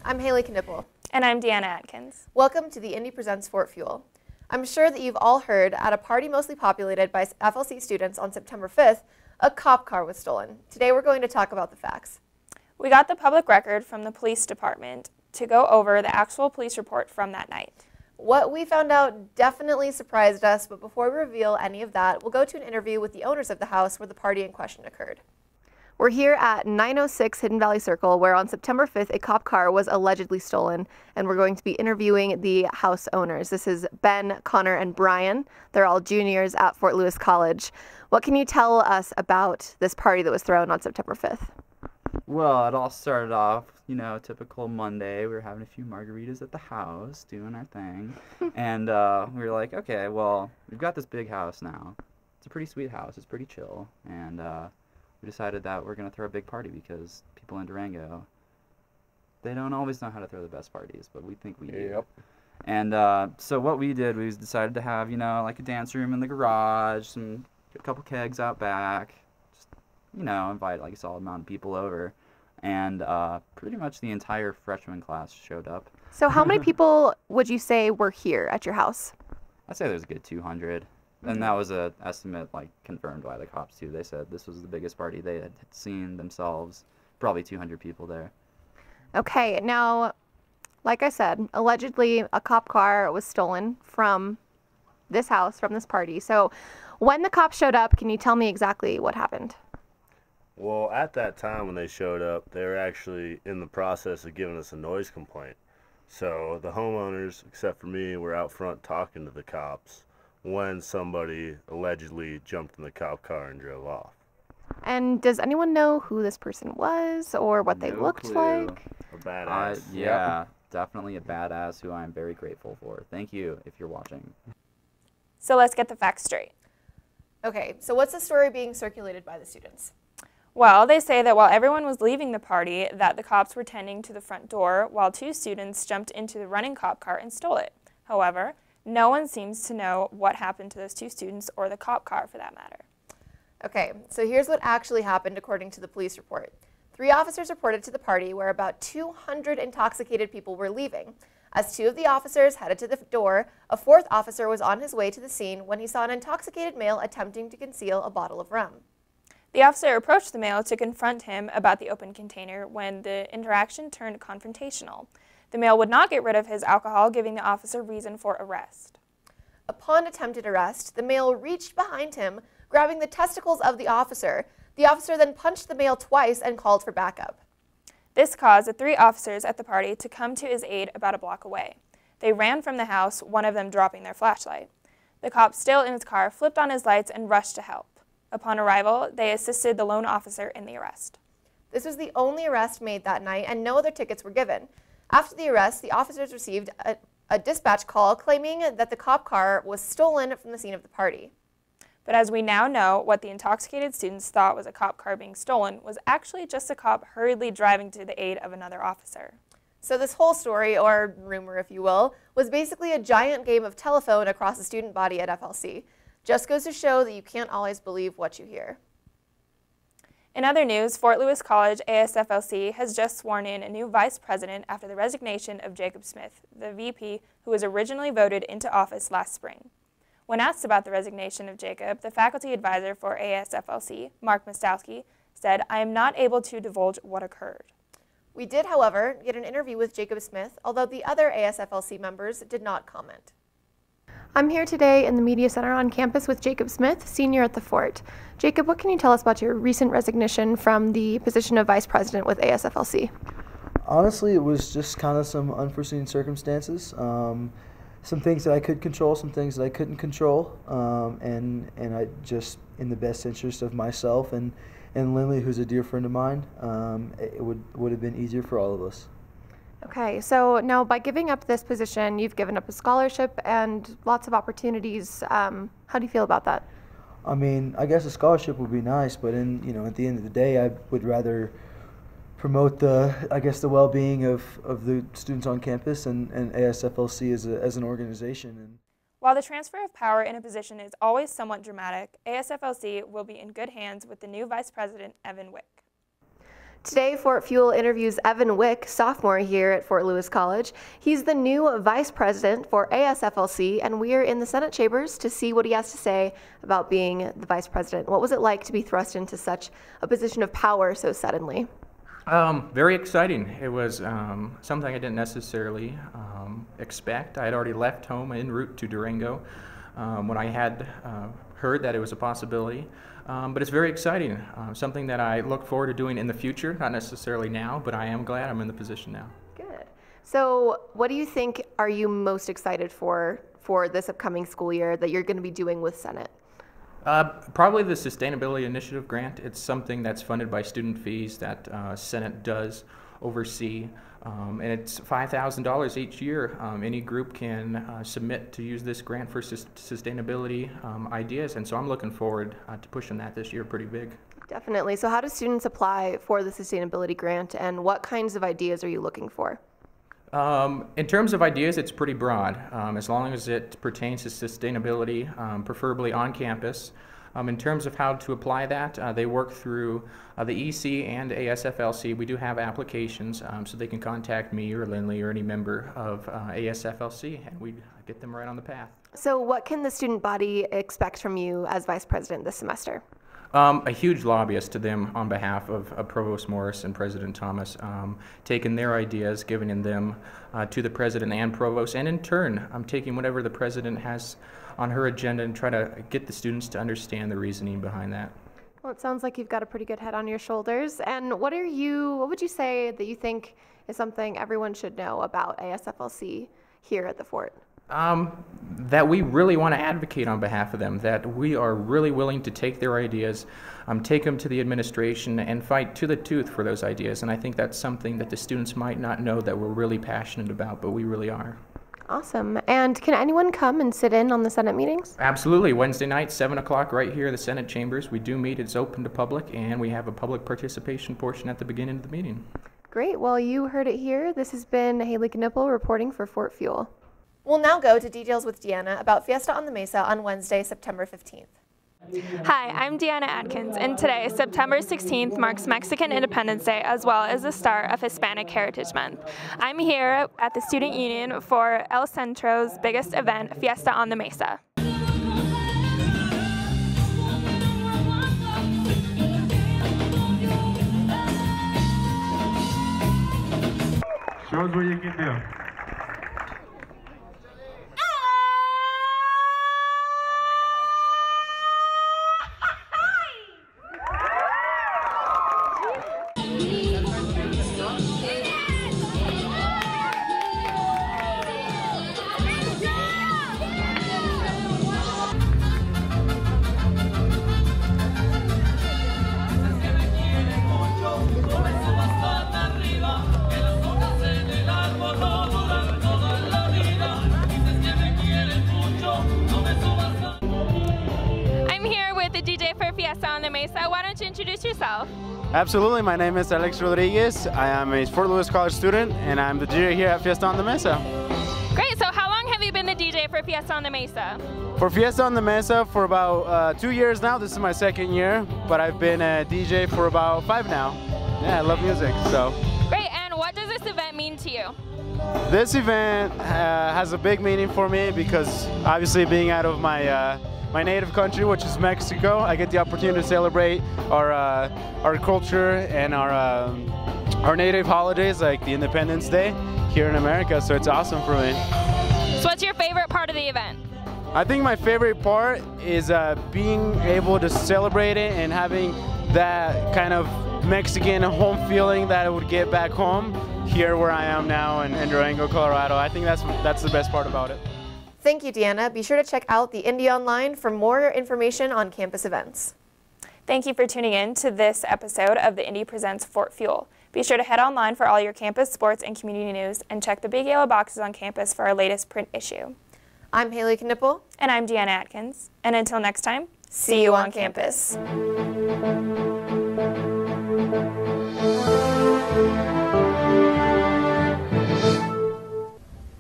I'm Haley Knippel. And I'm Deanna Atkins. Welcome to the Indy Presents Fort Fuel. I'm sure that you've all heard at a party mostly populated by FLC students on September 5th, a cop car was stolen. Today we're going to talk about the facts. We got the public record from the police department to go over the actual police report from that night. What we found out definitely surprised us, but before we reveal any of that, we'll go to an interview with the owners of the house where the party in question occurred. We're here at 906 Hidden Valley Circle, where on September 5th, a cop car was allegedly stolen, and we're going to be interviewing the house owners. This is Ben, Connor, and Brian. They're all juniors at Fort Lewis College. What can you tell us about this party that was thrown on September 5th? Well, it all started off, typical Monday. We were having a few margaritas at the house, doing our thing, and we were like, okay, well, we've got this big house now. It's a pretty sweet house. It's pretty chill, and we decided that we're going to throw a big party because people in Durango, they don't always know how to throw the best parties, but we think we do. Yep. And so what we did, we decided to have, like a dance room in the garage, a couple kegs out back, just, invite like a solid amount of people over. And pretty much the entire freshman class showed up. So how many people would you say were here at your house? I'd say there's a good 200. And that was an estimate, confirmed by the cops, too. They said this was the biggest party they had seen themselves. Probably 200 people there. Okay, now, like I said, allegedly a cop car was stolen from this house, from this party. So when the cops showed up, can you tell me exactly what happened? Well, at that time when they showed up, they were actually in the process of giving us a noise complaint. So the homeowners, except for me, were out front talking to the cops when somebody allegedly jumped in the cop car and drove off. And does anyone know who this person was or what they looked like? A badass. Yeah, definitely a badass who I'm very grateful for. Thank you if you're watching. So let's get the facts straight. Okay, so what's the story being circulated by the students? Well, they say that while everyone was leaving the party, that the cops were tending to the front door while two students jumped into the running cop car and stole it. However, no one seems to know what happened to those two students or the cop car for that matter. Okay, so here's what actually happened according to the police report. 3 officers reported to the party where about 200 intoxicated people were leaving. As 2 of the officers headed to the door, a 4th officer was on his way to the scene when he saw an intoxicated male attempting to conceal a bottle of rum. The officer approached the male to confront him about the open container when the interaction turned confrontational. The male would not get rid of his alcohol, giving the officer reason for arrest. Upon attempted arrest, the male reached behind him, grabbing the testicles of the officer. The officer then punched the male twice and called for backup. This caused the 3 officers at the party to come to his aid about a block away. They ran from the house, one of them dropping their flashlight. The cop, still in his car, flipped on his lights and rushed to help. Upon arrival, they assisted the lone officer in the arrest. This was the only arrest made that night, and no other tickets were given. After the arrest, the officers received a dispatch call claiming that the cop car was stolen from the scene of the party. But as we now know, what the intoxicated students thought was a cop car being stolen was actually just a cop hurriedly driving to the aid of another officer. So this whole story, or rumor if you will, was basically a giant game of telephone across the student body at FLC. Just goes to show that you can't always believe what you hear. In other news, Fort Lewis College ASFLC has just sworn in a new vice president after the resignation of Jacob Smith, the VP who was originally voted into office last spring. When asked about the resignation of Jacob, the faculty advisor for ASFLC, Mark Mostowski, said, "I am not able to divulge what occurred." We did, however, get an interview with Jacob Smith, although the other ASFLC members did not comment. I'm here today in the Media Center on campus with Jacob Smith, senior at the Fort. Jacob, what can you tell us about your recent resignation from the position of vice president with ASFLC? Honestly, it was just kind of some unforeseen circumstances. Some things that I could control, some things that I couldn't control, and I just, in the best interest of myself and Lindley, who's a dear friend of mine, it would have been easier for all of us. Okay, so now by giving up this position, you've given up a scholarship and lots of opportunities. How do you feel about that? I mean, I guess a scholarship would be nice, but at the end of the day, I would rather promote the well-being of the students on campus and ASFLC as an organization. While the transfer of power in a position is always somewhat dramatic, ASFLC will be in good hands with the new Vice President, Wick. Today, Fort Fuel interviews Evan Wick, sophomore here at Fort Lewis College. He's the new vice president for ASFLC, and we are in the Senate chambers to see what he has to say about being the vice president. What was it like to be thrust into such a position of power so suddenly? Very exciting. It was something I didn't necessarily expect. I had already left home en route to Durango when I had heard that it was a possibility. But it's very exciting, something that I look forward to doing in the future, not necessarily now, but I am glad I'm in the position now. Good. So what do you think are you most excited for this upcoming school year that you're going to be doing with Senate? Probably the Sustainability Initiative grant. It's something that's funded by student fees that Senate does oversee. And it's $5,000 each year. Any group can submit to use this grant for sustainability ideas, and so I'm looking forward to pushing that this year pretty big. Definitely. So how do students apply for the sustainability grant, and what kinds of ideas are you looking for? In terms of ideas, it's pretty broad, as long as it pertains to sustainability, preferably on campus. In terms of how to apply that, they work through the EC and ASFLC. We do have applications, so they can contact me or Lindley or any member of ASFLC, and we get them right on the path. So what can the student body expect from you as vice president this semester? A huge lobbyist to them on behalf of Provost Morris and President Thomas, taking their ideas, giving them to the president and provost, and in turn, I'm taking whatever the president has on her agenda and try to get the students to understand the reasoning behind that. Well, it sounds like you've got a pretty good head on your shoulders. And what would you say that you think is something everyone should know about ASFLC here at the fort? That we really want to advocate on behalf of them, that we are really willing to take their ideas, take them to the administration, and fight to the tooth for those ideas. And I think that's something that the students might not know that we're really passionate about, but we really are. Awesome. And can anyone come and sit in on the Senate meetings? Absolutely. Wednesday night, 7 o'clock right here in the Senate chambers. We do meet. It's open to public, and we have a public participation portion at the beginning of the meeting. Great. Well, you heard it here. This has been Haley Knipple reporting for Fort Fuel. We'll now go to details with Deanna about Fiesta on the Mesa on Wednesday, September 15th. Hi, I'm Deanna Atkins, and today, September 16th, marks Mexican Independence Day as well as the start of Hispanic Heritage Month. I'm here at the Student Union for El Centro's biggest event, Fiesta on the Mesa. Show us what you can do. Fiesta on the Mesa. Why don't you introduce yourself? Absolutely. My name is Alex Rodriguez. I am a Fort Lewis College student, and I'm the DJ here at Fiesta on the Mesa. Great. So how long have you been the DJ for Fiesta on the Mesa? For Fiesta on the Mesa for about 2 years now. This is my second year, but I've been a DJ for about 5 now. Yeah, I love music, so. Great. And what does this event mean to you? This event has a big meaning for me because obviously being out of my native country, which is Mexico, I get the opportunity to celebrate our culture and our native holidays like the Independence Day here in America, so it's awesome for me. So what's your favorite part of the event? I think my favorite part is being able to celebrate it and having that kind of Mexican home feeling that I would get back home here where I am now in Durango, Colorado. I think that's the best part about it. Thank you, Deanna. Be sure to check out the Indy Online for more information on campus events. Thank you for tuning in to this episode of the Indy Presents Fort Fuel. Be sure to head online for all your campus, sports, and community news, and check the big yellow boxes on campus for our latest print issue. I'm Haley Knipple. And I'm Deanna Atkins. And until next time, see you on campus.